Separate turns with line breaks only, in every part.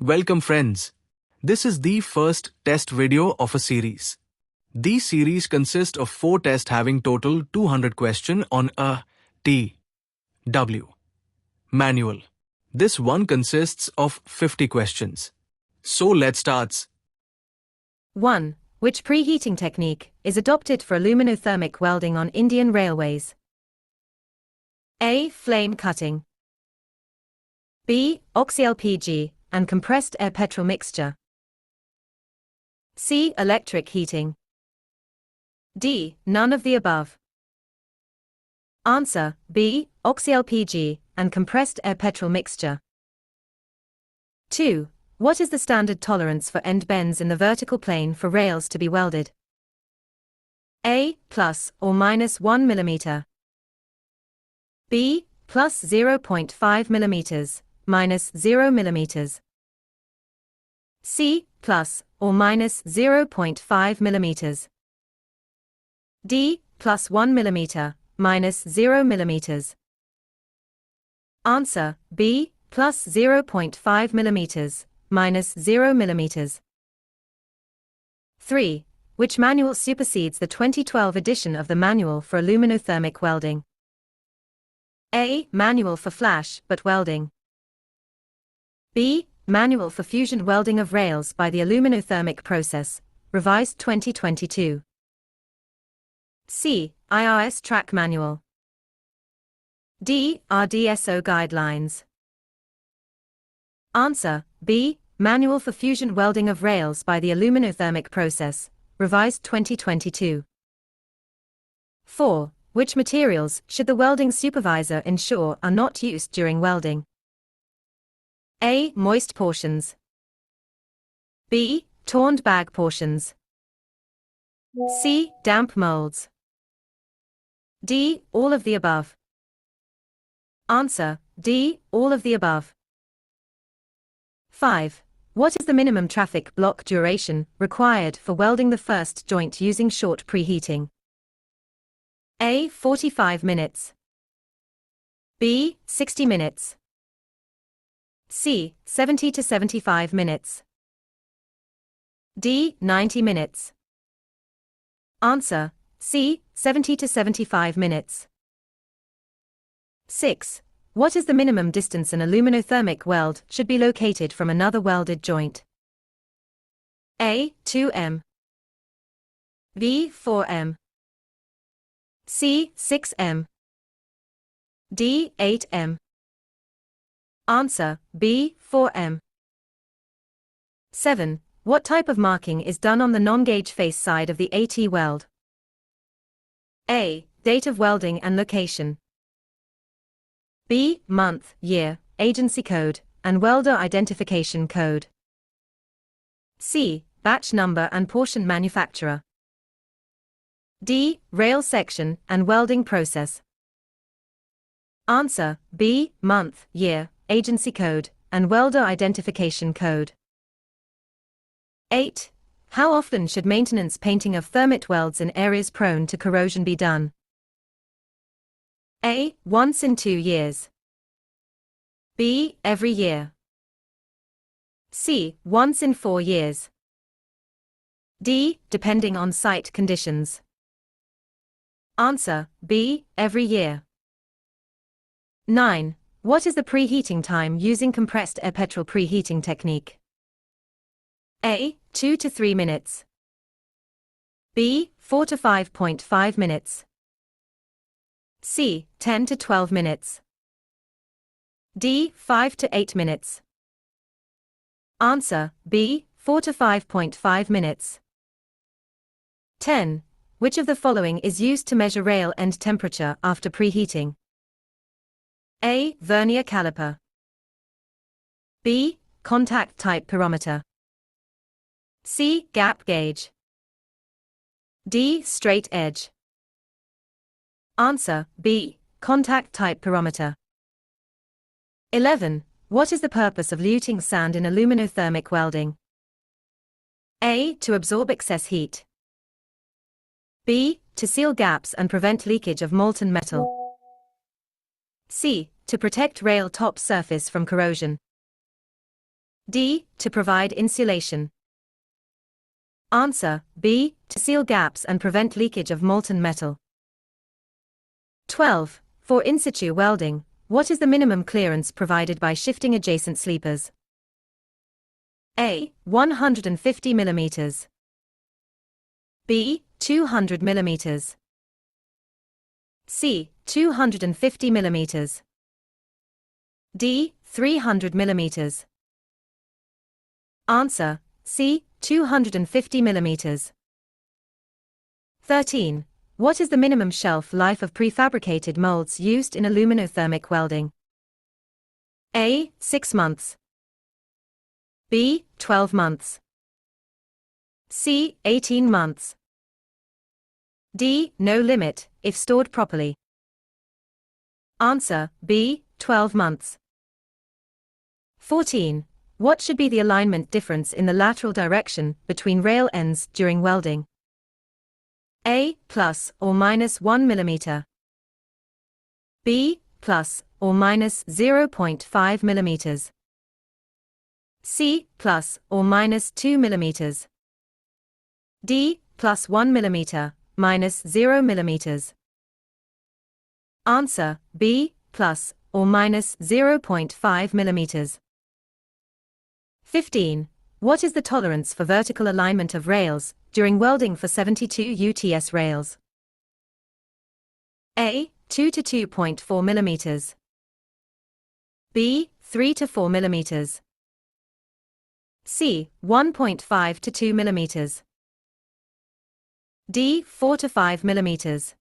Welcome friends. This is the first test video of a series. The series consists of 4 tests having total 200 questions on AT Weld Manual. This one consists of 50 questions. So let's start.
1. Which preheating technique is adopted for aluminothermic welding on Indian railways? A. Flame cutting. B. Oxy-LPG and compressed air petrol mixture. C. Electric heating. D. None of the above. Answer: B. Oxy-LPG and compressed air petrol mixture. 2. What is the standard tolerance for end bends in the vertical plane for rails to be welded? A. Plus or minus 1 mm. B. Plus 0.5 mm, minus 0 mm. C. Plus or minus 0.5 mm. D. Plus 1 mm, minus 0 mm. Answer: B. Plus 0.5 mm, minus 0 mm. 3. Which manual supersedes the 2012 edition of the Manual for Aluminothermic Welding? A. Manual for flash butt welding. B. Manual for fusion welding of rails by the Aluminothermic process, revised 2022. C. IRS track manual. D. RDSO guidelines. Answer: B. Manual for fusion welding of rails by the Aluminothermic process, revised 2022. 4. Which materials should the welding supervisor ensure are not used during welding? A. Moist portions. B. Torn bag portions. C. Damp molds. D. All of the above. Answer: D. All of the above. 5. What is the minimum traffic block duration required for welding the first joint using short preheating? A. 45 minutes. B. 60 minutes. C. 70 to 75 minutes. D. 90 minutes. Answer: C. 70 to 75 minutes. 6. What is the minimum distance an aluminothermic weld should be located from another welded joint? A. 2 m. B. 4 m. C. 6 m. D. 8 m. Answer: B. 4 m. 7. What type of marking is done on the non-gauge face side of the AT weld? A. Date of welding and location. B. Month, year, agency code, and welder identification code. C. Batch number and portion manufacturer. D. Rail section and welding process. Answer: B. Month, year, agency code, and welder identification code. 8. How often should maintenance painting of thermit welds in areas prone to corrosion be done? A. Once in 2 years. B. Every year. C. Once in 4 years. D. Depending on site conditions. Answer: B. Every year. 9. What is the preheating time using compressed air petrol preheating technique? A. 2 to 3 minutes. B. 4 to 5.5 minutes. C. 10 to 12 minutes. D. 5 to 8 minutes. Answer: B. 4 to 5.5 minutes. 10. Which of the following is used to measure rail end temperature after preheating? A. Vernier caliper. B. Contact type pyrometer. C. Gap gauge. D. Straight edge. Answer: B. Contact type pyrometer. 11. What is the purpose of luting sand in aluminothermic welding? A. To absorb excess heat. B. To seal gaps and prevent leakage of molten metal. C. To protect rail top surface from corrosion. D. To provide insulation. Answer B. To seal gaps and prevent leakage of molten metal. 12. For in situ welding, what is the minimum clearance provided by shifting adjacent sleepers? A. 150 mm. B. 200 mm. C. 250 mm. D. 300 mm. Answer C. 250 mm. 13. What is the minimum shelf life of prefabricated molds used in aluminothermic welding? A. 6 months. B. 12 months. C. 18 months. D. No limit, if stored properly. Answer B. 12 months. 14. What should be the alignment difference in the lateral direction between rail ends during welding? A. Plus or minus 1 mm. B. Plus or minus 0.5 mm. C. Plus or minus 2 mm. D. Plus 1 mm, minus 0 mm. Answer B. Plus or minus 0.5 mm. 15. What is the tolerance for vertical alignment of rails during welding for 72 UTS rails? A. 2 to 2.4 mm. B. 3 to 4 mm. C. 1.5 to 2 mm. D. 4 to 5 mm.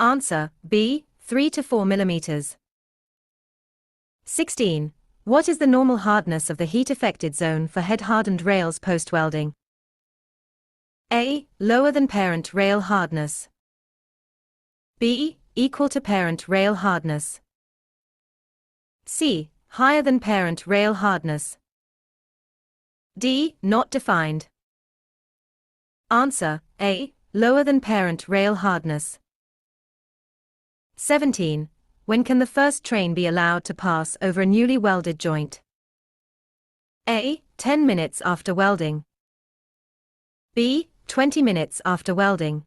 Answer B. 3 to 4 mm. 16. What is the normal hardness of the heat-affected zone for head-hardened rails post-welding? A. Lower than parent rail hardness. B. Equal to parent rail hardness. C. Higher than parent rail hardness. D. Not defined. Answer A. Lower than parent rail hardness. 17. When can the first train be allowed to pass over a newly welded joint? A. 10 minutes after welding. B. 20 minutes after welding.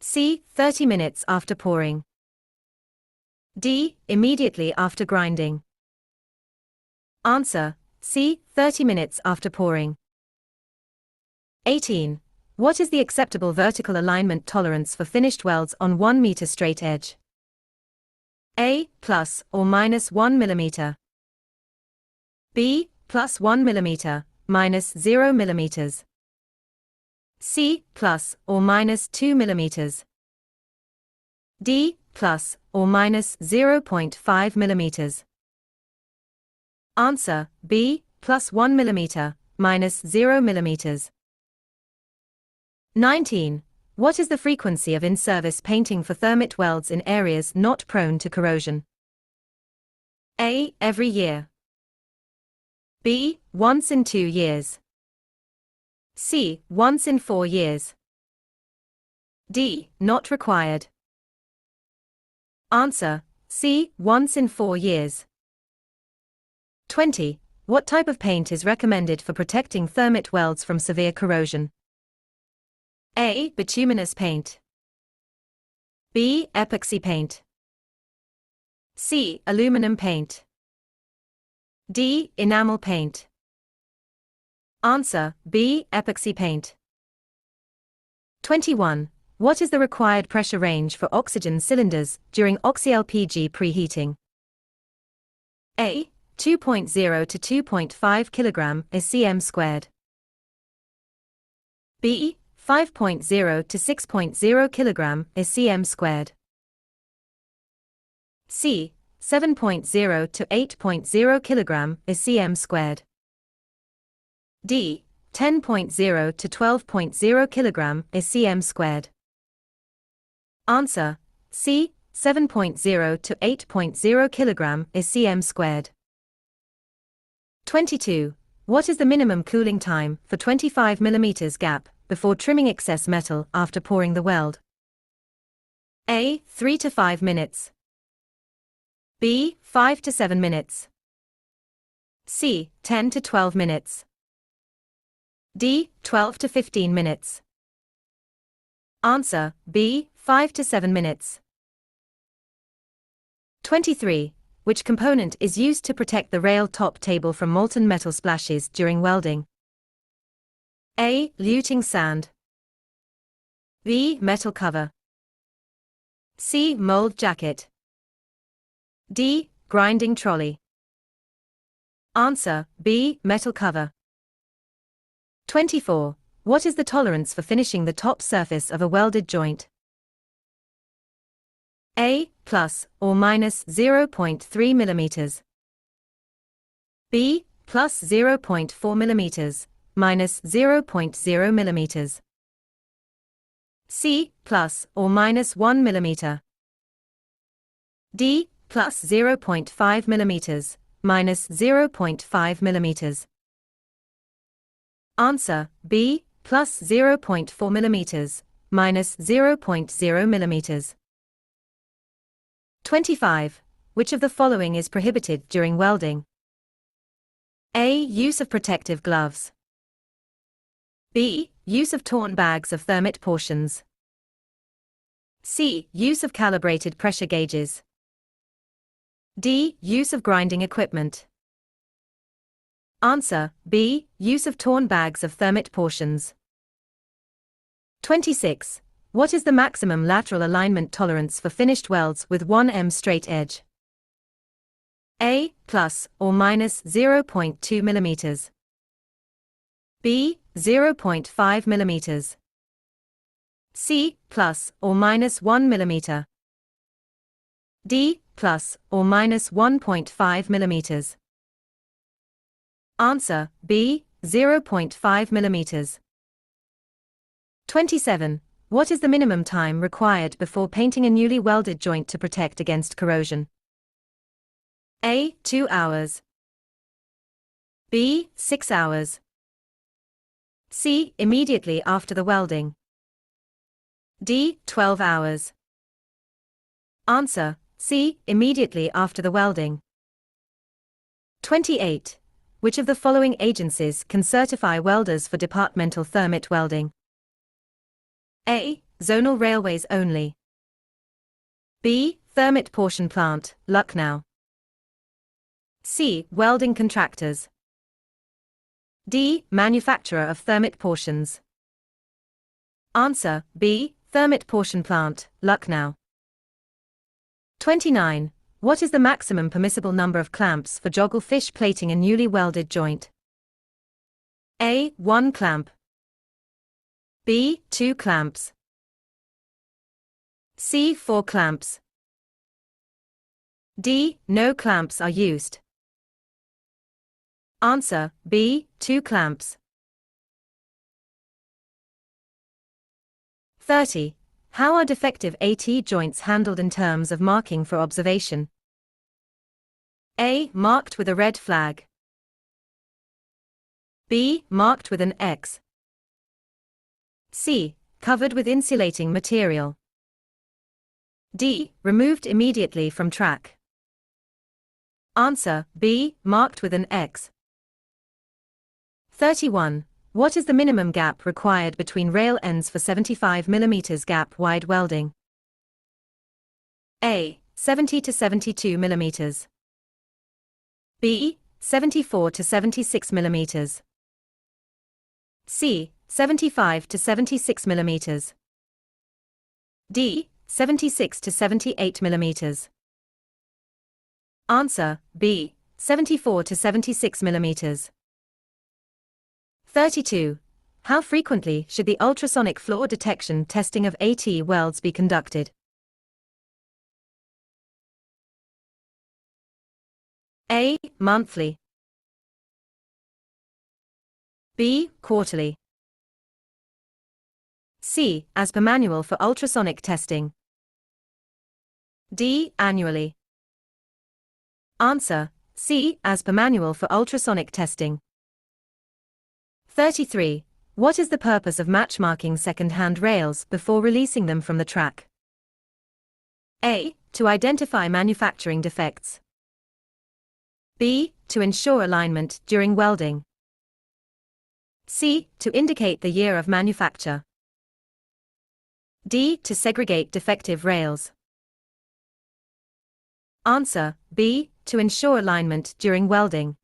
C. 30 minutes after pouring. D. Immediately after grinding. Answer C. 30 minutes after pouring. 18. What is the acceptable vertical alignment tolerance for finished welds on 1 meter straight edge? A. Plus or minus 1 mm. B. Plus 1 mm, minus 0 mm. C. Plus or minus 2 mm. D. Plus or minus 0.5 mm. Answer B. Plus 1 mm, minus 0 mm. 19. What is the frequency of in-service painting for thermit welds in areas not prone to corrosion? A. Every year. B. Once in 2 years. C. Once in 4 years. D. Not required. Answer C. Once in 4 years. 20. What type of paint is recommended for protecting thermit welds from severe corrosion? A. Bituminous paint. B. Epoxy paint. C. Aluminum paint. D. Enamel paint. Answer B. Epoxy paint. 21. What is the required pressure range for oxygen cylinders during oxy-LPG preheating? A. 2.0 to 2.5 kg cm squared. B. 5.0 to 6.0 kg cm squared. C. 7.0 to 8.0 kg cm squared. D. 10.0 to 12.0 kg cm squared. Answer C. 7.0 to 8.0 kg cm squared. 22. What is the minimum cooling time for 25 mm gap before trimming excess metal after pouring the weld? A. 3 to 5 minutes. B. 5 to 7 minutes. C. 10 to 12 minutes. D. 12 to 15 minutes. Answer B. 5 to 7 minutes. 23. Which component is used to protect the rail top table from molten metal splashes during welding? A. Luting sand. B. Metal cover. C. Mold jacket. D. Grinding trolley. Answer B. Metal cover. 24. What is the tolerance for finishing the top surface of a welded joint? A. Plus or minus 0.3 mm. B. Plus 0.4 mm, minus 0.0 mm. C. Plus or minus 1 mm. D. Plus 0.5 mm, minus 0.5 mm. Answer B. Plus 0.4 mm, minus 0.0 mm. 25. Which of the following is prohibited during welding? A. Use of protective gloves. B. Use of torn bags of thermit portions. C. Use of calibrated pressure gauges. D. Use of grinding equipment. Answer B. Use of torn bags of thermit portions. 26. What is the maximum lateral alignment tolerance for finished welds with 1 straight edge? A. Plus or minus 0.2 mm. B. 0.5 mm. C. Plus or minus 1 mm. D. Plus or minus 1.5 mm. Answer B. 0.5 mm. 27. What is the minimum time required before painting a newly welded joint to protect against corrosion? A. 2 hours. B. 6 hours. C. Immediately after the welding. D. 12 hours. Answer C. Immediately after the welding. 28. Which of the following agencies can certify welders for departmental thermit welding? A. Zonal railways only. B. Thermit portion plant, Lucknow. C. Welding contractors. D. Manufacturer of thermit portions. Answer B. Thermit portion plant, Lucknow. 29. What is the maximum permissible number of clamps for joggle fish plating a newly welded joint? A. 1 clamp. B. 2 clamps. C. 4 clamps. D. No clamps are used. Answer B. 2 clamps. 30. How are defective AT joints handled in terms of marking for observation? A. Marked with a red flag. B. Marked with an X. C. Covered with insulating material. D. Removed immediately from track. Answer B. Marked with an X. 31. What is the minimum gap required between rail ends for 75 mm gap wide welding? A. 70 to 72 mm. B. 74 to 76 mm. C. 75 to 76 mm. D. 76 to 78 mm. Answer B. 74 to 76 mm. 32. How frequently should the ultrasonic flaw detection testing of AT welds be conducted? A. Monthly. B. Quarterly. C. As per manual for ultrasonic testing. D. Annually. Answer C. As per manual for ultrasonic testing. 33. What is the purpose of match marking second-hand rails before releasing them from the track? A. To identify manufacturing defects. B. To ensure alignment during welding. C. To indicate the year of manufacture. D. To segregate defective rails. Answer B. To ensure alignment during welding.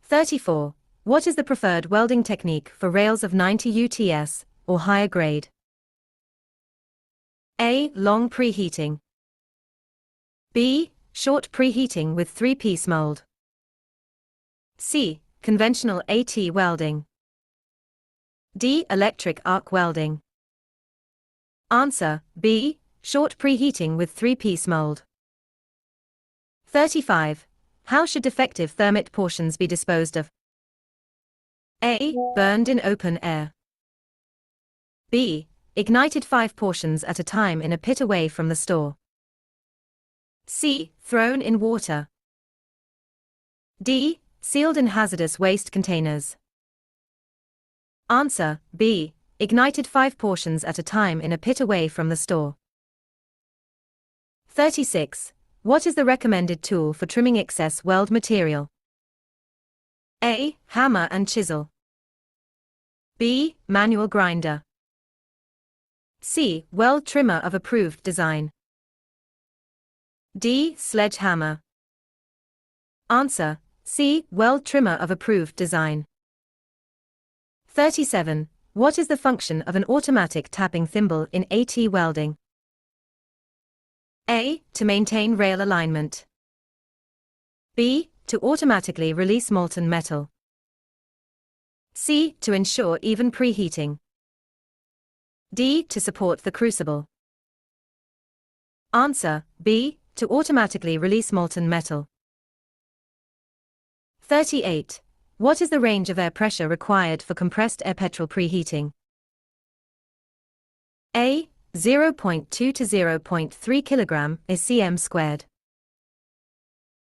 34. What is the preferred welding technique for rails of 90 UTS or higher grade? A. Long preheating. B. Short preheating with 3-piece mold. C. Conventional AT welding. D. Electric arc welding. Answer B. Short preheating with 3-piece mold. 35. How should defective thermit portions be disposed of? A. Burned in open air. B. Ignited 5 portions at a time in a pit away from the store. C. Thrown in water. D. Sealed in hazardous waste containers. Answer B. Ignited 5 portions at a time in a pit away from the store. 36. What is the recommended tool for trimming excess weld material? A. Hammer and chisel. B. Manual grinder. C. Weld trimmer of approved design. D. Sledgehammer. Answer C. Weld trimmer of approved design. 37. What is the function of an automatic tapping thimble in AT welding? A. To maintain rail alignment. B. To automatically release molten metal. C. To ensure even preheating. D. To support the crucible. Answer B. To automatically release molten metal. 38. What is the range of air pressure required for compressed air petrol preheating? A. 0.2 to 0.3 kg is cm squared.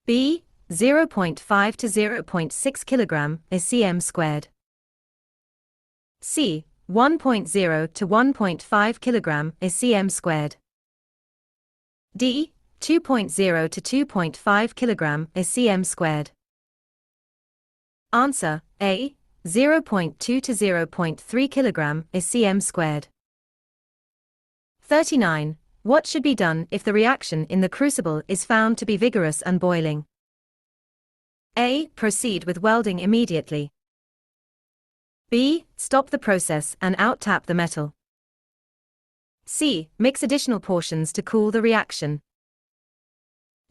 B. 0.5 to 0.6 kg is cm squared. C. 1.0 to 1.5 kg is cm squared. D. 2.0 to 2.5 kg is cm squared. Answer A. 0.2 to 0.3 kg is cm squared. 39. What should be done if the reaction in the crucible is found to be vigorous and boiling? A. Proceed with welding immediately. B. Stop the process and out-tap the metal. C. Mix additional portions to cool the reaction.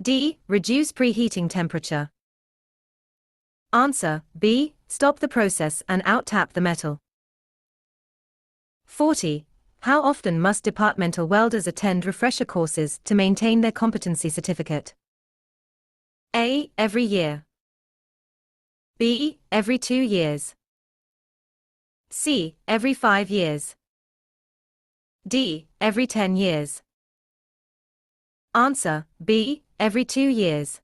D. Reduce preheating temperature. Answer B. Stop the process and out-tap the metal. 40. How often must departmental welders attend refresher courses to maintain their competency certificate? A. Every year. B. Every 2 years. C. Every 5 years. D. Every 10 years. Answer B. Every 2 years.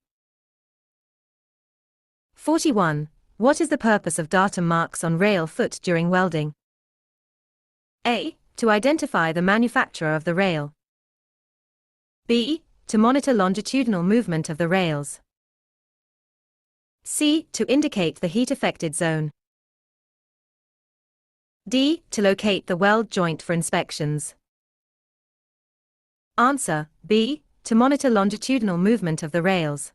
41. What is the purpose of datum marks on rail foot during welding? A. To identify the manufacturer of the rail. B. To monitor longitudinal movement of the rails. C. To indicate the heat-affected zone. D. To locate the weld joint for inspections. Answer B. To monitor longitudinal movement of the rails.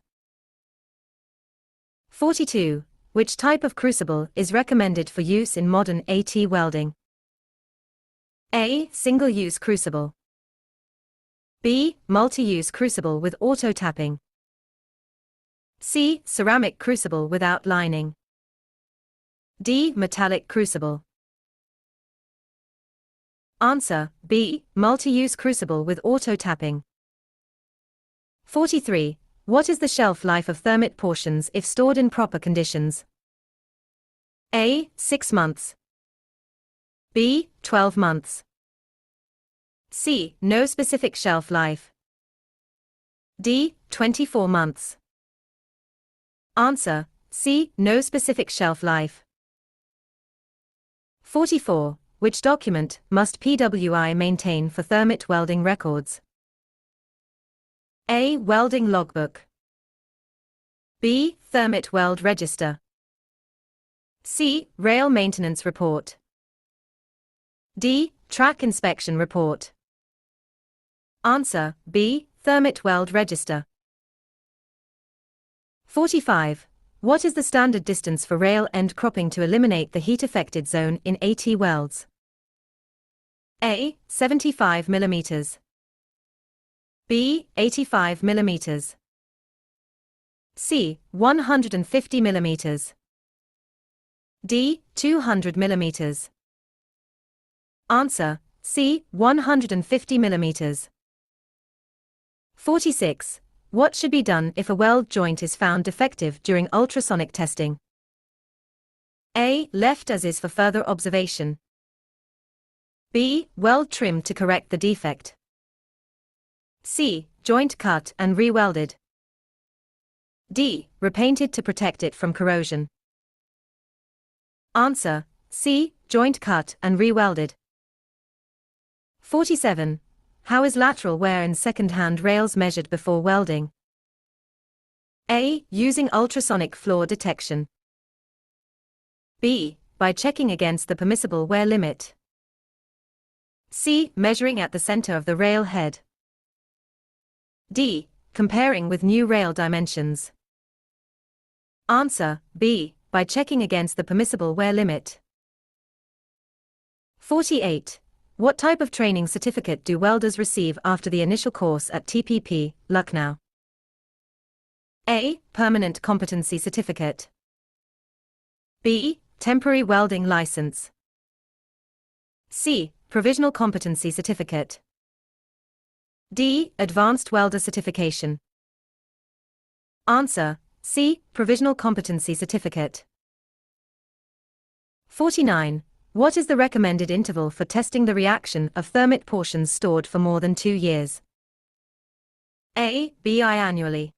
42. Which type of crucible is recommended for use in modern AT welding? A. Single-use crucible. B. Multi-use crucible with auto-tapping. C. Ceramic crucible without lining. D. Metallic crucible. Answer B. Multi-use crucible with auto-tapping. 43. What is the shelf life of thermit portions if stored in proper conditions? A. 6 months. B. 12 months. C. No specific shelf life. D. 24 months. Answer C. No specific shelf life. 44. Which document must PWI maintain for thermit welding records? A. Welding logbook. B. Thermit weld register. C. Rail maintenance report. D. Track inspection report. Answer: B. Thermit weld register. 45. What is the standard distance for rail end cropping to eliminate the heat-affected zone in AT welds? A. 75 mm. B. 85 mm. C. 150 mm. D. 200 mm. Answer: C. 150 mm. 46. What should be done if a weld joint is found defective during ultrasonic testing? A. Left as is for further observation. B. Weld trimmed to correct the defect. C. Joint cut and re-welded. D. Repainted to protect it from corrosion. Answer: C. Joint cut and re-welded. 47. How is lateral wear in second-hand rails measured before welding? A. Using ultrasonic flaw detection. B. By checking against the permissible wear limit. C. Measuring at the center of the rail head. D. Comparing with new rail dimensions. Answer: B. By checking against the permissible wear limit. 48. What type of training certificate do welders receive after the initial course at TPP, Lucknow? A. Permanent competency certificate. B. Temporary welding license. C. Provisional competency certificate. D. Advanced welder certification. Answer: C. Provisional competency certificate. 49. What is the recommended interval for testing the reaction of thermit portions stored for more than 2 years? A. Biannually.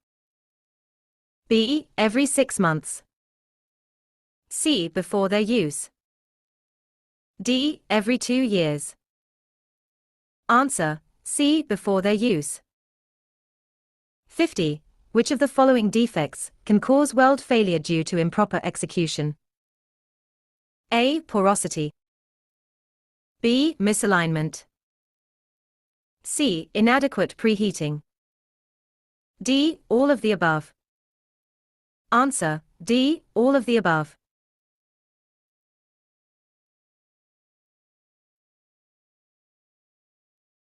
B. Every 6 months. C. Before their use. D. Every 2 years. Answer: C. Before their use. 50. Which of the following defects can cause weld failure due to improper execution? A. Porosity. B. Misalignment. C. Inadequate preheating. D. All of the above. Answer: D. All of the above.